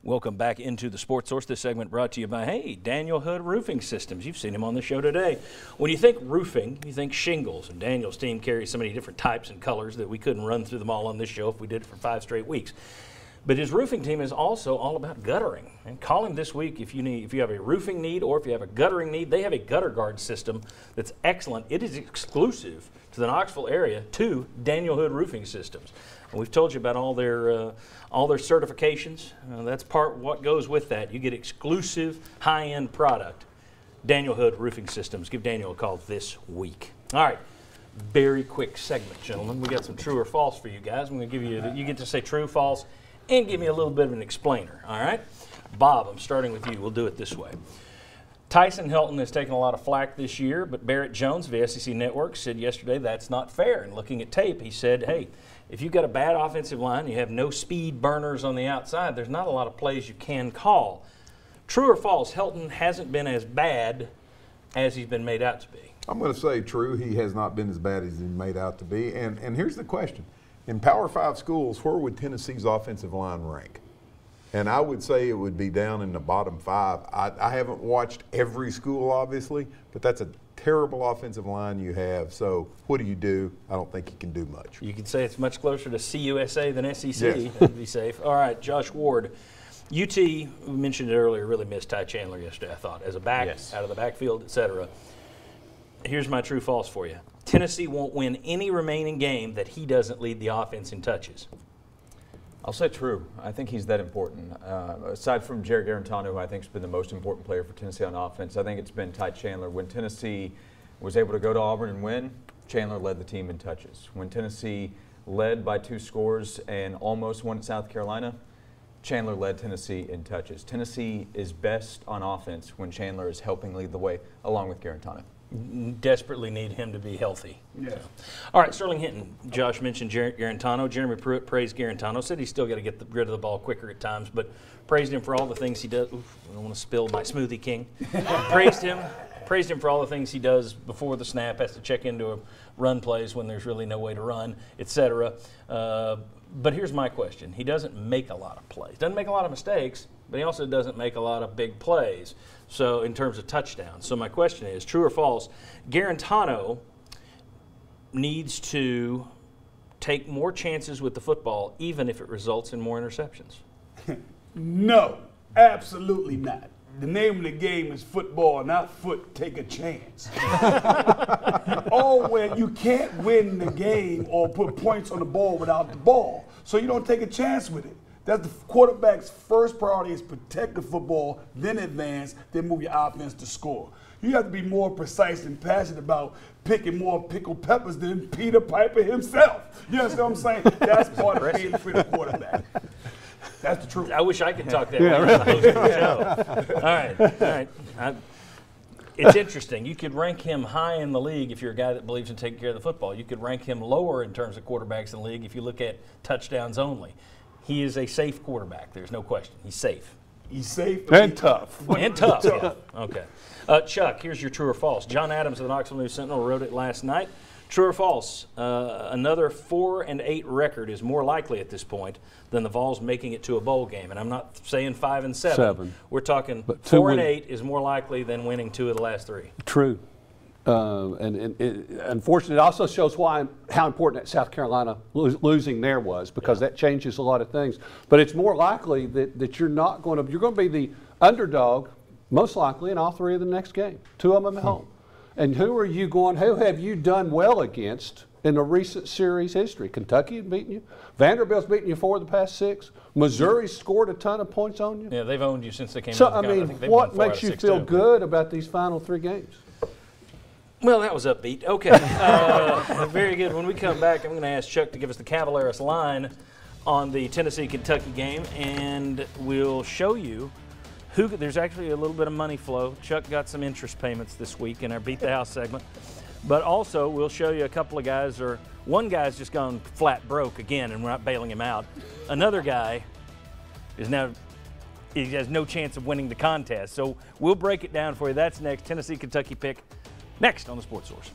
Welcome back into the Sports Source. This segment brought to you by, Daniel Hood Roofing Systems. You've seen him on the show today. When you think roofing, you think shingles, and Daniel's team carries so many different types and colors that we couldn't run through them all on this show if we did it for 5 straight weeks. But his roofing team is also all about guttering. And call him this week if you have a roofing need or if you have a guttering need. They have a gutter guard system that's excellent. It is exclusive to the Knoxville area to Daniel Hood Roofing Systems. And we've told you about all their certifications. That's part what goes with that. You get exclusive high-end product. Daniel Hood Roofing Systems. Give Daniel a call this week. All right. Very quick segment, gentlemen. We got some true or false for you guys. I'm going to give you get to say true, false, and give me a little bit of an explainer, all right? Bob, I'm starting with you. We'll do it this way. Tyson Helton has taken a lot of flack this year, but Barrett Jones of the SEC Network said yesterday that's not fair. And looking at tape, he said, hey, if you've got a bad offensive line, you have no speed burners on the outside, there's not a lot of plays you can call. True or false, Helton hasn't been as bad as he's been made out to be? I'm going to say true. He has not been as bad as he's made out to be. And here's the question. In Power 5 schools, where would Tennessee's offensive line rank? And I would say it would be down in the bottom 5. I haven't watched every school, obviously, but that's a terrible offensive line you have. So what do? I don't think you can do much. You could say it's much closer to CUSA than SEC. Yes. That'd be safe. All right, Josh Ward. UT, we mentioned it earlier, really missed Ty Chandler yesterday, I thought, as a back, out of the backfield, et cetera. Here's my true false for you. Tennessee won't win any remaining game that he doesn't lead the offense in touches. I'll say true. I think he's that important. Aside from Jerry Garantano, who I think has been the most important player for Tennessee on offense, I think it's been Ty Chandler. When Tennessee was able to go to Auburn and win, Chandler led the team in touches. When Tennessee led by 2 scores and almost won at South Carolina, Chandler led Tennessee in touches. Tennessee is best on offense when Chandler is helping lead the way, along with Garantano. Desperately need him to be healthy. Yeah. All right, Sterling Hinton. Josh mentioned Garantano. Jeremy Pruitt praised Garantano. Said he's still got to get rid of the ball quicker at times, but praised him for all the things he does. Oof, I don't want to spill my Smoothie King. Praised him for all the things he does before the snap. Has to check into a run plays when there's really no way to run, etc. But here's my question. He doesn't make a lot of plays. Doesn't make a lot of mistakes, but he also doesn't make a lot of big plays. So in terms of touchdowns. So my question is, true or false, Garantano needs to take more chances with the football even if it results in more interceptions? No, absolutely not. The name of the game is football, not take a chance. When you can't win the game or put points on the ball without the ball, so you don't take a chance with it. That's the quarterback's first priority is protect the football, then advance, then move your offense to score. You have to be more precise and passionate about picking more pickled peppers than Peter Piper himself. You understand what I'm saying? That's part of being for the quarterback. That's the truth. I wish I could talk that way as the host of the show. All right. It's interesting. You could rank him high in the league if you're a guy that believes in taking care of the football. You could rank him lower in terms of quarterbacks in the league if you look at touchdowns only. He is a safe quarterback. There's no question. He's safe. He's safe. And tough. And tough, yeah. Okay. Chuck, here's your true or false. John Adams of the Knoxville News Sentinel wrote it last night. True or false, another 4-8 record is more likely at this point than the Vols making it to a bowl game. And I'm not saying 5 and 7. We're talking 4-8 is more likely than winning 2 of the last 3. True. Unfortunately, it also shows how important that South Carolina losing there was, because that changes a lot of things. But it's more likely that you're going to be the underdog, most likely, in all 3 of the next game. 2 of them at home. And who have you done well against in the recent series history? Kentucky has beaten you. Vanderbilt's beaten you 4 of the past 6. Missouri's scored a ton of points on you. Yeah, they've owned you since they came so, out. I mean, what makes you feel good about these final 3 games? Well, that was upbeat. Okay. Very good. When we come back, I'm going to ask Chuck to give us the Cavaleros line on the Tennessee-Kentucky game, and we'll show you there's actually a little bit of money flow. Chuck got some interest payments this week in our Beat the House segment. But also, we'll show you a couple of guys, one guy's just gone flat broke again, and we're not bailing him out. Another guy he has no chance of winning the contest. So we'll break it down for you. That's next. Tennessee-Kentucky pick next on the Sports Source.